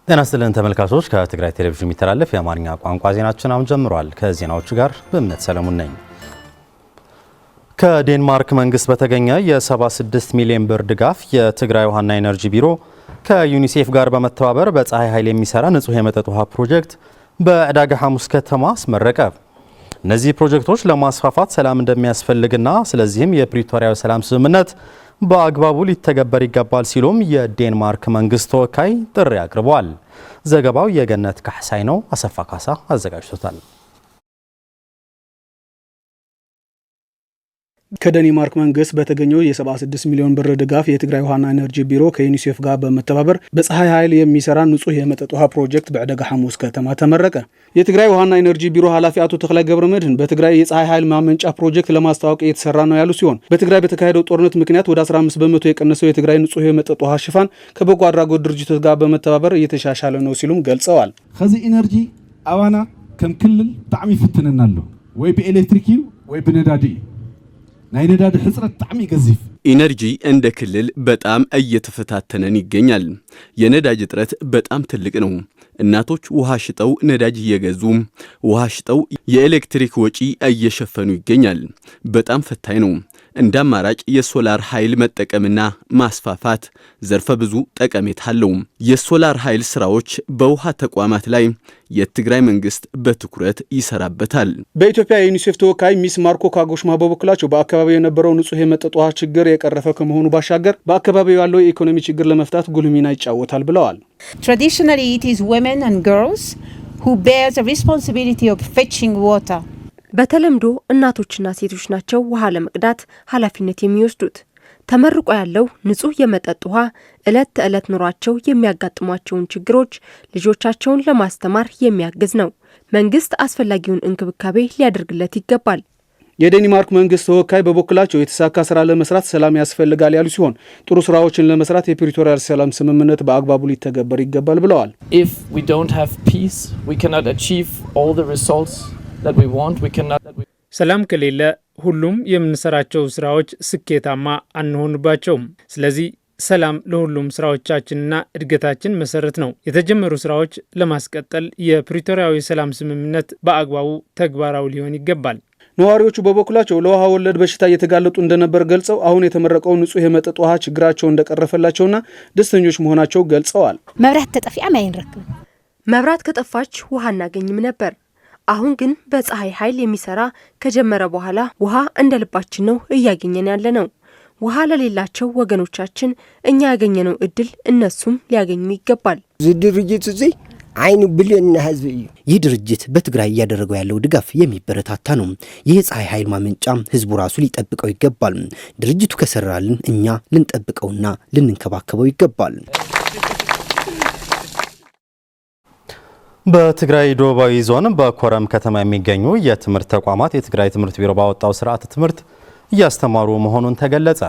ጤና ይስጥልን ተመልካቾች ከትግራይ ቴሌቪዥን የሚተላለፍ የአማርኛ ቋንቋ ዜናችን አሁን ጀምሯል። ከዜናዎቹ ጋር በእምነት ሰለሞን ነኝ። ከዴንማርክ መንግስት በተገኘ የ76 ሚሊዮን ብር ድጋፍ የትግራይ ውሃና ኢነርጂ ቢሮ ከዩኒሴፍ ጋር በመተባበር በፀሐይ ኃይል የሚሰራ ንጹህ የመጠጥ ውሃ ፕሮጀክት በዕዳጋ ሐሙስ ከተማ አስመረቀ። እነዚህ ፕሮጀክቶች ለማስፋፋት ሰላም እንደሚያስፈልግና ስለዚህም የፕሪቶሪያው ሰላም ስምምነት በአግባቡ ሊተገበር ይገባል ሲሉም የዴንማርክ መንግስት ተወካይ ጥሪ አቅርበዋል። ዘገባው የገነት ካህሳይ ነው። አሰፋ ካሳ አዘጋጅቶታል። ከዴንማርክ መንግስት በተገኘው የ76 ሚሊዮን ብር ድጋፍ የትግራይ ውሃና ኢነርጂ ቢሮ ከዩኒሴፍ ጋር በመተባበር በፀሐይ ኃይል የሚሰራ ንጹህ የመጠጥ ውሃ ፕሮጀክት በዕዳጋ ሐሙስ ከተማ ተመረቀ። የትግራይ ውሃና ኢነርጂ ቢሮ ኃላፊ አቶ ተክላይ ገብረመድህን በትግራይ የፀሐይ ኃይል ማመንጫ ፕሮጀክት ለማስተዋወቅ እየተሰራ ነው ያሉ ሲሆን በትግራይ በተካሄደው ጦርነት ምክንያት ወደ 15 በመቶ የቀነሰው የትግራይ ንጹህ የመጠጥ ውሃ ሽፋን ከበጎ አድራጎት ድርጅቶች ጋር በመተባበር እየተሻሻለ ነው ሲሉም ገልጸዋል። ከዚህ ኢነርጂ አዋና ከም ክልል ጣዕሚ ይፍትነናል ወይ በኤሌክትሪክ ወይ በነዳዲ ናይነዳድ ሕጽረት ጣዕሚ ገዚፍ ኢነርጂ እንደ ክልል በጣም እየተፈታተነን ይገኛል። የነዳጅ እጥረት በጣም ትልቅ ነው። እናቶች ውሃ ሽጠው ነዳጅ እየገዙ ውሃ ሽጠው የኤሌክትሪክ ወጪ እየሸፈኑ ይገኛል። በጣም ፈታኝ ነው። እንደ አማራጭ የሶላር ኃይል መጠቀምና ማስፋፋት ዘርፈ ብዙ ጠቀሜታ አለው። የሶላር ኃይል ስራዎች በውሃ ተቋማት ላይ የትግራይ መንግስት በትኩረት ይሰራበታል። በኢትዮጵያ የዩኒሴፍ ተወካይ ሚስ ማርኮ ካጎሽማ በበኩላቸው በአካባቢው የነበረው ንጹህ የመጠጥ ውሃ ችግር የቀረፈ ከመሆኑ ባሻገር በአካባቢው ያለው የኢኮኖሚ ችግር ለመፍታት ጉልህ ሚና ይጫወታል ብለዋል። Traditionally it is women and girls who bear the responsibility of fetching water. በተለምዶ እናቶችና ሴቶች ናቸው ውሃ ለመቅዳት ኃላፊነት የሚወስዱት። ተመርቆ ያለው ንጹህ የመጠጥ ውሃ ዕለት ተዕለት ኑሯቸው የሚያጋጥሟቸውን ችግሮች ልጆቻቸውን ለማስተማር የሚያግዝ ነው። መንግስት አስፈላጊውን እንክብካቤ ሊያደርግለት ይገባል። የዴንማርክ መንግስት ተወካይ በበኩላቸው የተሳካ ስራ ለመስራት ሰላም ያስፈልጋል ያሉ ሲሆን ጥሩ ስራዎችን ለመስራት የፕሪቶሪያል ሰላም ስምምነት በአግባቡ ሊተገበር ይገባል ብለዋል። If we don't have peace, we cannot achieve all the results that we want. We cannot. ሰላም ከሌለ ሁሉም የምንሰራቸው ስራዎች ስኬታማ አንሆንባቸውም። ስለዚህ ሰላም ለሁሉም ስራዎቻችንና እድገታችን መሰረት ነው። የተጀመሩ ስራዎች ለማስቀጠል የፕሪቶሪያው ሰላም ስምምነት በአግባቡ ተግባራዊ ሊሆን ይገባል። ነዋሪዎቹ በበኩላቸው ለውሃ ወለድ በሽታ እየተጋለጡ እንደነበር ገልጸው አሁን የተመረቀው ንጹህ የመጠጥ ውሃ ችግራቸው እንደቀረፈላቸውና ደስተኞች መሆናቸው ገልጸዋል። መብራት ተጠፊያ ማይንረክብ መብራት ከጠፋች ውሃ እናገኝም ነበር። አሁን ግን በፀሐይ ኃይል የሚሰራ ከጀመረ በኋላ ውሃ እንደ ልባችን ነው እያገኘን ያለ ነው። ውሃ ለሌላቸው ወገኖቻችን እኛ ያገኘነው እድል እነሱም ሊያገኙ ይገባል። ድርጅት እዚህ አይኑ ብልና ህዝብ እዩ። ይህ ድርጅት በትግራይ እያደረገው ያለው ድጋፍ የሚበረታታ ነው። ይህ ፀሐይ ኃይል ማመንጫ ህዝቡ ራሱ ሊጠብቀው ይገባል። ድርጅቱ ከሰራልን እኛ ልንጠብቀውና ልንንከባከበው ይገባል። በትግራይ ደቡባዊ ዞን በኮረም ከተማ የሚገኙ የትምህርት ተቋማት የትግራይ ትምህርት ቢሮ ባወጣው ስርዓተ ትምህርት እያስተማሩ መሆኑን ተገለጸ።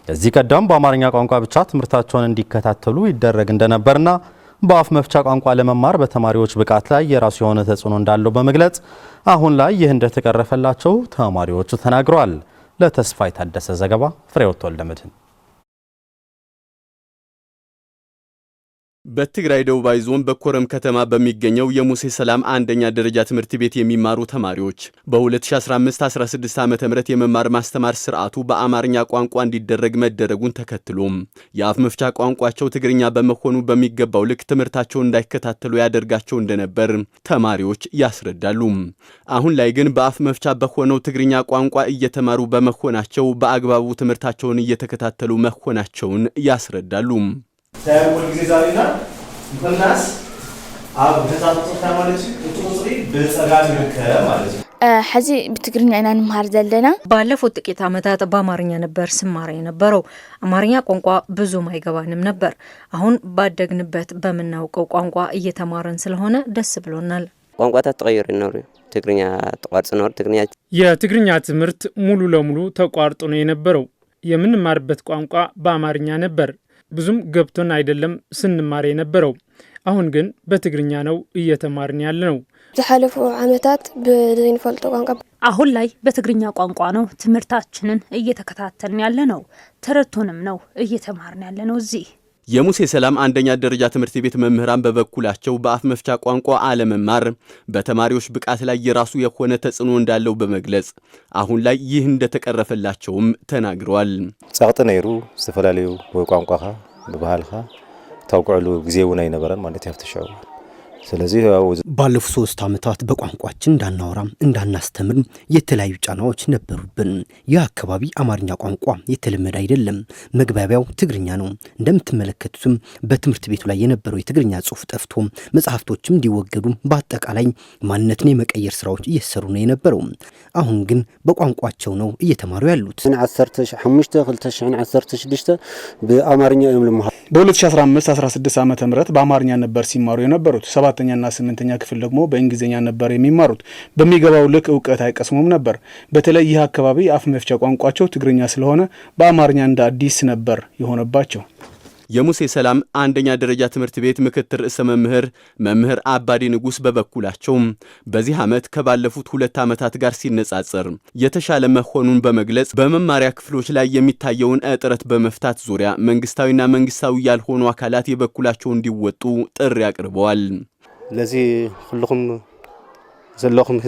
ከዚህ ቀደም በአማርኛ ቋንቋ ብቻ ትምህርታቸውን እንዲከታተሉ ይደረግ እንደነበርና በአፍ መፍቻ ቋንቋ ለመማር በተማሪዎች ብቃት ላይ የራሱ የሆነ ተጽዕኖ እንዳለው በመግለጽ አሁን ላይ ይህ እንደተቀረፈላቸው ተማሪዎቹ ተናግረዋል። ለተስፋ የታደሰ ዘገባ ፍሬው ተወልደመድህን። በትግራይ ደቡባዊ ዞን በኮረም ከተማ በሚገኘው የሙሴ ሰላም አንደኛ ደረጃ ትምህርት ቤት የሚማሩ ተማሪዎች በ2015-16 ዓ.ም የመማር ማስተማር ስርዓቱ በአማርኛ ቋንቋ እንዲደረግ መደረጉን ተከትሎም የአፍ መፍቻ ቋንቋቸው ትግርኛ በመሆኑ በሚገባው ልክ ትምህርታቸውን እንዳይከታተሉ ያደርጋቸው እንደነበር ተማሪዎች ያስረዳሉ። አሁን ላይ ግን በአፍ መፍቻ በሆነው ትግርኛ ቋንቋ እየተማሩ በመሆናቸው በአግባቡ ትምህርታቸውን እየተከታተሉ መሆናቸውን ያስረዳሉ። ታውቁ ጊዜ ዛሬና እንኳንስ አብ ተሳትፎ ተማሪዎች እጥሪ በጸጋት ይርከ ማለት ነው። ሐዚ በትግርኛ እና እንማር ዘለና ባለፉት ጥቂት ዓመታት በአማርኛ ነበር ስማር የነበረው። አማርኛ ቋንቋ ብዙም አይገባንም ነበር። አሁን ባደግንበት በመናውቀው ቋንቋ እየተማረን ስለሆነ ደስ ብሎናል። ቋንቋታት ተቀይሮ ነው። ትግርኛ ተቋርጦ ነው። የትግርኛ ትምህርት ሙሉ ለሙሉ ተቋርጦ ነው የነበረው። የምንማርበት ቋንቋ በአማርኛ ነበር። ብዙም ገብቶን አይደለም ስንማር የነበረው። አሁን ግን በትግርኛ ነው እየተማርን ያለነው። ዘሐለፉ ዓመታት በዘይንፈልጦ ቋንቋ አሁን ላይ በትግርኛ ቋንቋ ነው ትምህርታችንን እየተከታተልን ያለነው። ተረቶንም ነው እየተማርን ያለነው። እዚህ የሙሴ ሰላም አንደኛ ደረጃ ትምህርት ቤት መምህራን በበኩላቸው በአፍ መፍቻ ቋንቋ አለመማር በተማሪዎች ብቃት ላይ የራሱ የሆነ ተጽዕኖ እንዳለው በመግለጽ አሁን ላይ ይህ እንደተቀረፈላቸውም ተናግረዋል። ጻቅጥ ነይሩ ዝተፈላለዩ ወይ ቋንቋኻ በባህልኻ ታውቁሉ ጊዜው ናይ ነበረን ማለት ያፍተሻው ስለዚህ ባለፉት 3 ዓመታት በቋንቋችን እንዳናወራ እንዳናስተምር የተለያዩ ጫናዎች ነበሩብን። ያ አካባቢ አማርኛ ቋንቋ የተለመደ አይደለም። መግባቢያው ትግርኛ ነው። እንደምትመለከቱትም በትምህርት ቤቱ ላይ የነበረው የትግርኛ ጽሑፍ ጠፍቶ መጽሐፍቶችም እንዲወገዱ በአጠቃላይ ማንነትን የመቀየር ስራዎች እየሰሩ ነው የነበረው። አሁን ግን በቋንቋቸው ነው እየተማሩ ያሉት። 15 በአማርኛ የምልማህ በ2015-16 ዓመተ ምህረት በአማርኛ ነበር ሲማሩ የነበሩት። 7ኛና 8ኛ ክፍል ደግሞ በእንግሊዝኛ ነበር የሚማሩት። በሚገባው ልክ ዕውቀት አይቀስሙም ነበር። በተለይ ይህ አካባቢ አፍ መፍቻ ቋንቋቸው ትግርኛ ስለሆነ በአማርኛ እንደ አዲስ ነበር የሆነባቸው። የሙሴ ሰላም አንደኛ ደረጃ ትምህርት ቤት ምክትል ርዕሰ መምህር አባዲ ንጉስ በበኩላቸው በዚህ ዓመት ከባለፉት 2 ዓመታት ጋር ሲነጻጸር የተሻለ መሆኑን በመግለጽ በመማሪያ ክፍሎች ላይ የሚታየውን እጥረት በመፍታት ዙሪያ መንግስታዊና መንግስታዊ ያልሆኑ አካላት የበኩላቸውን እንዲወጡ ጥሪ አቅርበዋል። ለዚህ ሁሉም ዘለኹም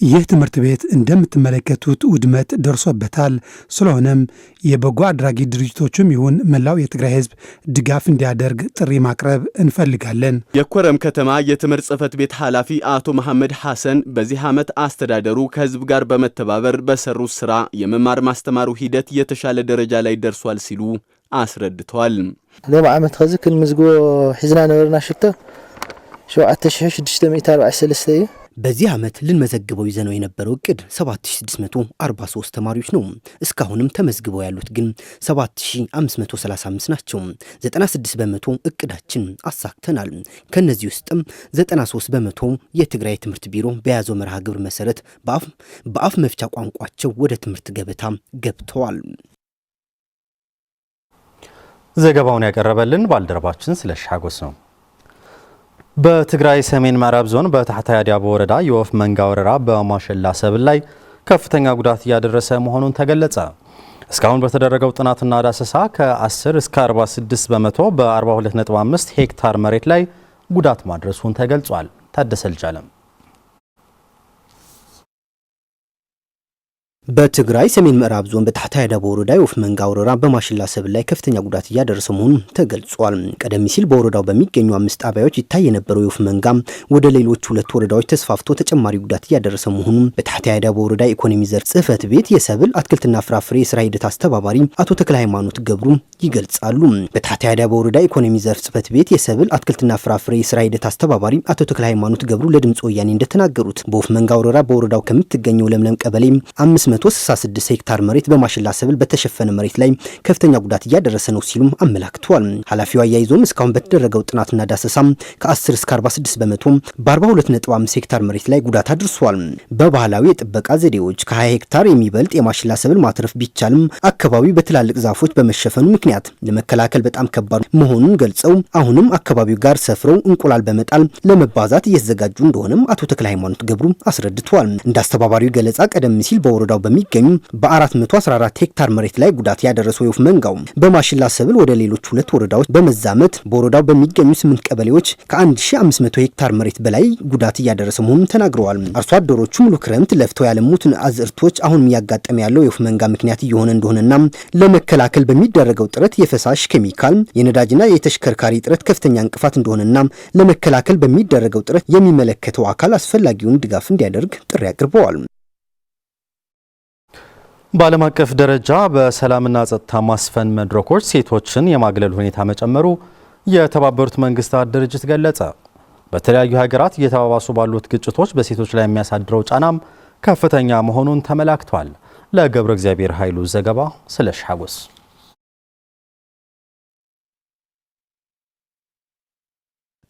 ይህ ትምህርት ቤት እንደምትመለከቱት ውድመት ደርሶበታል። ስለሆነም የበጎ አድራጊ ድርጅቶችም ይሁን መላው የትግራይ ህዝብ ድጋፍ እንዲያደርግ ጥሪ ማቅረብ እንፈልጋለን። የኮረም ከተማ የትምህርት ጽሕፈት ቤት ኃላፊ አቶ መሐመድ ሐሰን በዚህ ዓመት አስተዳደሩ ከህዝብ ጋር በመተባበር በሰሩት ስራ የመማር ማስተማሩ ሂደት የተሻለ ደረጃ ላይ ደርሷል ሲሉ አስረድተዋል። ሎማ ዓመት ከዚህ ክንምዝግቦ ሒዝና ነበርና ሽቶ 7643 በዚህ ዓመት ልንመዘግበው ይዘነው የነበረው እቅድ 7643 ተማሪዎች ነው። እስካሁንም ተመዝግበው ያሉት ግን 7535 ናቸው። 96% እቅዳችን አሳክተናል። ከነዚህ ውስጥም 93% የትግራይ ትምህርት ቢሮ በያዘው መርሃ ግብር መሰረት በአፍ መፍቻ ቋንቋቸው ወደ ትምህርት ገበታ ገብተዋል። ዘገባውን ያቀረበልን ባልደረባችን ስለሻጎስ ነው። በትግራይ ሰሜን ምዕራብ ዞን በታሕታይ አድያቦ ወረዳ የወፍ መንጋ ወረራ በማሽላ ሰብል ላይ ከፍተኛ ጉዳት እያደረሰ መሆኑን ተገለጸ። እስካሁን በተደረገው ጥናትና ዳሰሳ ከ10 እስከ 46% በ42.5 ሄክታር መሬት ላይ ጉዳት ማድረሱን ተገልጿል። ታደሰ ልጃለም በትግራይ ሰሜን ምዕራብ ዞን በታሕታይ አድያቦ ወረዳ የወፍ መንጋ ወረራ በማሽላ ሰብል ላይ ከፍተኛ ጉዳት እያደረሰ መሆኑን ተገልጿል። ቀደም ሲል በወረዳው በሚገኙ 5 ጣቢያዎች ይታይ የነበረው የወፍ መንጋ ወደ ሌሎች 2 ወረዳዎች ተስፋፍቶ ተጨማሪ ጉዳት እያደረሰ መሆኑን በታሕታይ አድያቦ ወረዳ ኢኮኖሚ ዘርፍ ጽሕፈት ቤት የሰብል አትክልትና ፍራፍሬ የስራ ሂደት አስተባባሪ አቶ ተክለ ሃይማኖት ገብሩ ይገልጻሉ። በታሕታይ አድያቦ ወረዳ ኢኮኖሚ ዘርፍ ጽሕፈት ቤት የሰብል አትክልትና ፍራፍሬ የስራ ሂደት አስተባባሪ አቶ ተክለ ሃይማኖት ገብሩ ለድምጽ ወያኔ እንደተናገሩት በወፍ መንጋ ወረራ በወረዳው ከምትገኘው ለምለም ቀበሌ 566 ሄክታር መሬት በማሽላ ሰብል በተሸፈነ መሬት ላይ ከፍተኛ ጉዳት እያደረሰ ነው ሲሉም አመላክተዋል። ኃላፊው አያይዞም እስካሁን በተደረገው ጥናትና ዳሰሳ ከ10 እስከ 46% በ42.5 ሄክታር መሬት ላይ ጉዳት አድርሷል። በባህላዊ የጥበቃ ዘዴዎች ከ20 ሄክታር የሚበልጥ የማሽላ ሰብል ማትረፍ ቢቻልም አካባቢው በትላልቅ ዛፎች በመሸፈኑ ምክንያት ለመከላከል በጣም ከባድ መሆኑን ገልጸው አሁንም አካባቢው ጋር ሰፍረው እንቁላል በመጣል ለመባዛት እየተዘጋጁ እንደሆነም አቶ ተክለ ሃይማኖት ገብሩ አስረድተዋል። እንደ አስተባባሪው ገለጻ ቀደም ሲል በወረዳው በሚገኙ በ414 ሄክታር መሬት ላይ ጉዳት ያደረሰው የወፍ መንጋው በማሽላ ሰብል ወደ ሌሎች 2 ወረዳዎች በመዛመት በወረዳው በሚገኙ 8 ቀበሌዎች ከ1500 ሄክታር መሬት በላይ ጉዳት እያደረሰ መሆኑን ተናግረዋል። አርሶ አደሮቹ ሙሉ ክረምት ለፍተው ያለሙትን አዝርቶች አሁን እያጋጠመ ያለው የወፍ መንጋ ምክንያት እየሆነ እንደሆነና ለመከላከል በሚደረገው ጥረት የፈሳሽ ኬሚካል፣ የነዳጅና የተሽከርካሪ ጥረት ከፍተኛ እንቅፋት እንደሆነና ለመከላከል በሚደረገው ጥረት የሚመለከተው አካል አስፈላጊውን ድጋፍ እንዲያደርግ ጥሪ አቅርበዋል። በዓለም አቀፍ ደረጃ በሰላምና ጸጥታ ማስፈን መድረኮች ሴቶችን የማግለል ሁኔታ መጨመሩ የተባበሩት መንግስታት ድርጅት ገለጸ። በተለያዩ ሀገራት እየተባባሱ ባሉት ግጭቶች በሴቶች ላይ የሚያሳድረው ጫናም ከፍተኛ መሆኑን ተመላክቷል። ለገብረ እግዚአብሔር ኃይሉ ዘገባ ስለሻጎስ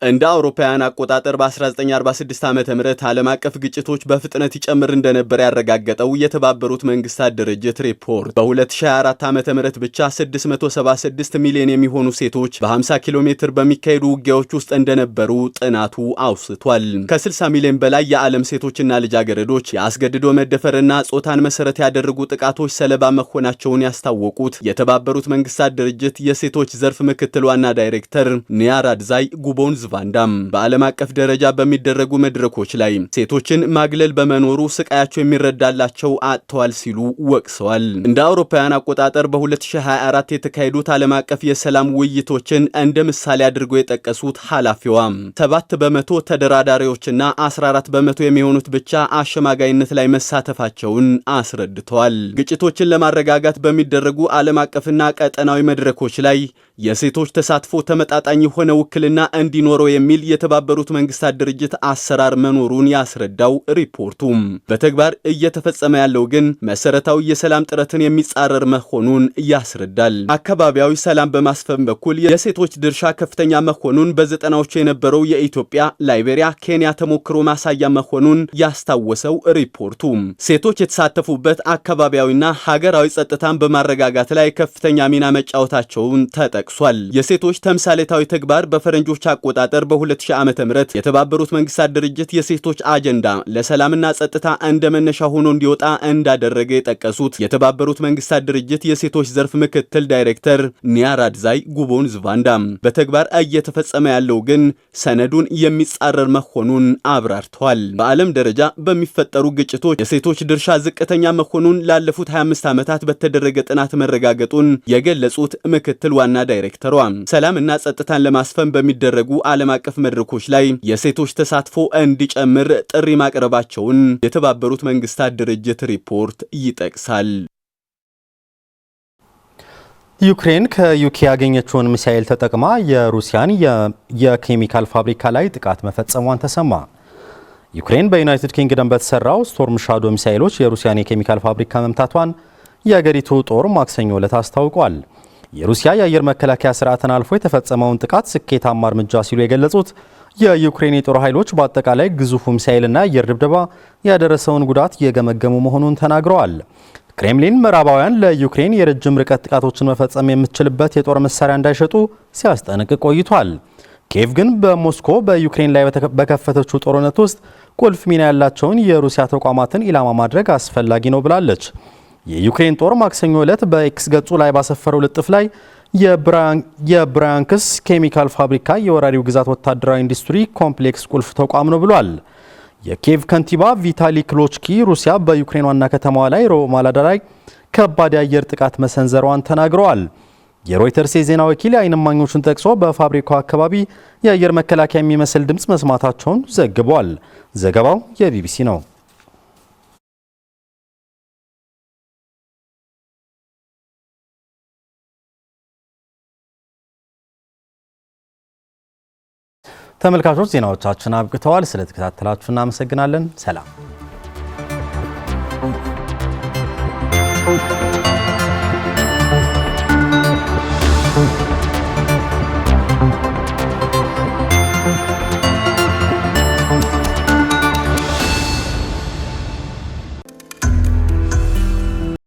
እንደ አውሮፓውያን አቆጣጠር በ1946 ዓመተ ምህረት ዓለም አቀፍ ግጭቶች በፍጥነት ይጨምር እንደነበር ያረጋገጠው የተባበሩት መንግስታት ድርጅት ሪፖርት በ2024 ዓመተ ምህረት ብቻ 676 ሚሊዮን የሚሆኑ ሴቶች በ50 ኪሎ ሜትር በሚካሄዱ ውጊያዎች ውስጥ እንደነበሩ ጥናቱ አውስቷል። ከ60 ሚሊዮን በላይ የዓለም ሴቶችና ልጃገረዶች የአስገድዶ መደፈርና ጾታን መሰረት ያደረጉ ጥቃቶች ሰለባ መሆናቸውን ያስታወቁት የተባበሩት መንግስታት ድርጅት የሴቶች ዘርፍ ምክትል ዋና ዳይሬክተር ኒያራድዛይ ጉቦንዝ ቫንዳም በዓለም አቀፍ ደረጃ በሚደረጉ መድረኮች ላይ ሴቶችን ማግለል በመኖሩ ስቃያቸው የሚረዳላቸው አጥተዋል ሲሉ ወቅሰዋል። እንደ አውሮፓውያን አቆጣጠር በ2024 የተካሄዱት ዓለም አቀፍ የሰላም ውይይቶችን እንደ ምሳሌ አድርገው የጠቀሱት ኃላፊዋ 7% ተደራዳሪዎችና 14% የሚሆኑት ብቻ አሸማጋይነት ላይ መሳተፋቸውን አስረድተዋል። ግጭቶችን ለማረጋጋት በሚደረጉ ዓለም አቀፍና ቀጠናዊ መድረኮች ላይ የሴቶች ተሳትፎ ተመጣጣኝ የሆነ ውክልና እንዲኖረው የሚል የተባበሩት መንግስታት ድርጅት አሰራር መኖሩን ያስረዳው ሪፖርቱ በተግባር እየተፈጸመ ያለው ግን መሰረታዊ የሰላም ጥረትን የሚጻረር መሆኑን ያስረዳል። አካባቢያዊ ሰላም በማስፈን በኩል የሴቶች ድርሻ ከፍተኛ መሆኑን በዘጠናዎቹ የነበረው የኢትዮጵያ፣ ላይቤሪያ፣ ኬንያ ተሞክሮ ማሳያ መሆኑን ያስታወሰው ሪፖርቱ ሴቶች የተሳተፉበት አካባቢያዊና ሀገራዊ ጸጥታን በማረጋጋት ላይ ከፍተኛ ሚና መጫወታቸውን ተጠቅሷል። የሴቶች ተምሳሌታዊ ተግባር በፈረንጆች አቆጣጠር በ2000 ዓመተ ምህረት የተባበሩት መንግስታት ድርጅት የሴቶች አጀንዳ ለሰላምና ጸጥታ እንደ መነሻ ሆኖ እንዲወጣ እንዳደረገ የጠቀሱት የተባበሩት መንግስታት ድርጅት የሴቶች ዘርፍ ምክትል ዳይሬክተር ኒያራድዛይ ጉቦንዝ ቫንዳም በተግባር እየተፈጸመ ያለው ግን ሰነዱን የሚጻረር መሆኑን አብራርተዋል። በዓለም ደረጃ በሚፈጠሩ ግጭቶች የሴቶች ድርሻ ዝቅተኛ መሆኑን ላለፉት 25 ዓመታት በተደረገ ጥናት መረጋገጡን የገለጹት ምክትል ዋና ዳይሬክተሯ ሰላምና ጸጥታን ለማስፈን በሚደረጉ ዓለም አቀፍ መድረኮች ላይ የሴቶች ተሳትፎ እንዲጨምር ጥሪ ማቅረባቸውን የተባበሩት መንግስታት ድርጅት ሪፖርት ይጠቅሳል። ዩክሬን ከዩኬ ያገኘችውን ሚሳኤል ተጠቅማ የሩሲያን የኬሚካል ፋብሪካ ላይ ጥቃት መፈጸሟን ተሰማ። ዩክሬን በዩናይትድ ኪንግደም በተሰራው ስቶርም ሻዶ ሚሳኤሎች የሩሲያን የኬሚካል ፋብሪካ መምታቷን የአገሪቱ ጦር ማክሰኞ ዕለት አስታውቋል። የሩሲያ የአየር መከላከያ ስርዓትን አልፎ የተፈጸመውን ጥቃት ስኬታማ እርምጃ ሲሉ የገለጹት የዩክሬን የጦር ኃይሎች በአጠቃላይ ግዙፉ ሚሳኤልና የአየር ድብደባ ያደረሰውን ጉዳት የገመገሙ መሆኑን ተናግረዋል። ክሬምሊን ምዕራባውያን ለዩክሬን የረጅም ርቀት ጥቃቶችን መፈጸም የምትችልበት የጦር መሳሪያ እንዳይሸጡ ሲያስጠነቅቅ ቆይቷል። ኪየቭ ግን በሞስኮ በዩክሬን ላይ በከፈተችው ጦርነት ውስጥ ቁልፍ ሚና ያላቸውን የሩሲያ ተቋማትን ኢላማ ማድረግ አስፈላጊ ነው ብላለች። የዩክሬን ጦር ማክሰኞ ዕለት በኤክስ ገጹ ላይ ባሰፈረው ልጥፍ ላይ የብራያንክስ ኬሚካል ፋብሪካ የወራሪው ግዛት ወታደራዊ ኢንዱስትሪ ኮምፕሌክስ ቁልፍ ተቋም ነው ብሏል። የኪየቭ ከንቲባ ቪታሊ ክሎችኪ ሩሲያ በዩክሬን ዋና ከተማዋ ላይ ሮብ ማለዳ ላይ ከባድ የአየር ጥቃት መሰንዘሯን ተናግረዋል። የሮይተርስ የዜና ወኪል የዓይን እማኞቹን ጠቅሶ በፋብሪካው አካባቢ የአየር መከላከያ የሚመስል ድምፅ መስማታቸውን ዘግቧል። ዘገባው የቢቢሲ ነው። ተመልካቾች ዜናዎቻችን አብቅተዋል። ስለተከታተላችሁ እናመሰግናለን። ሰላም።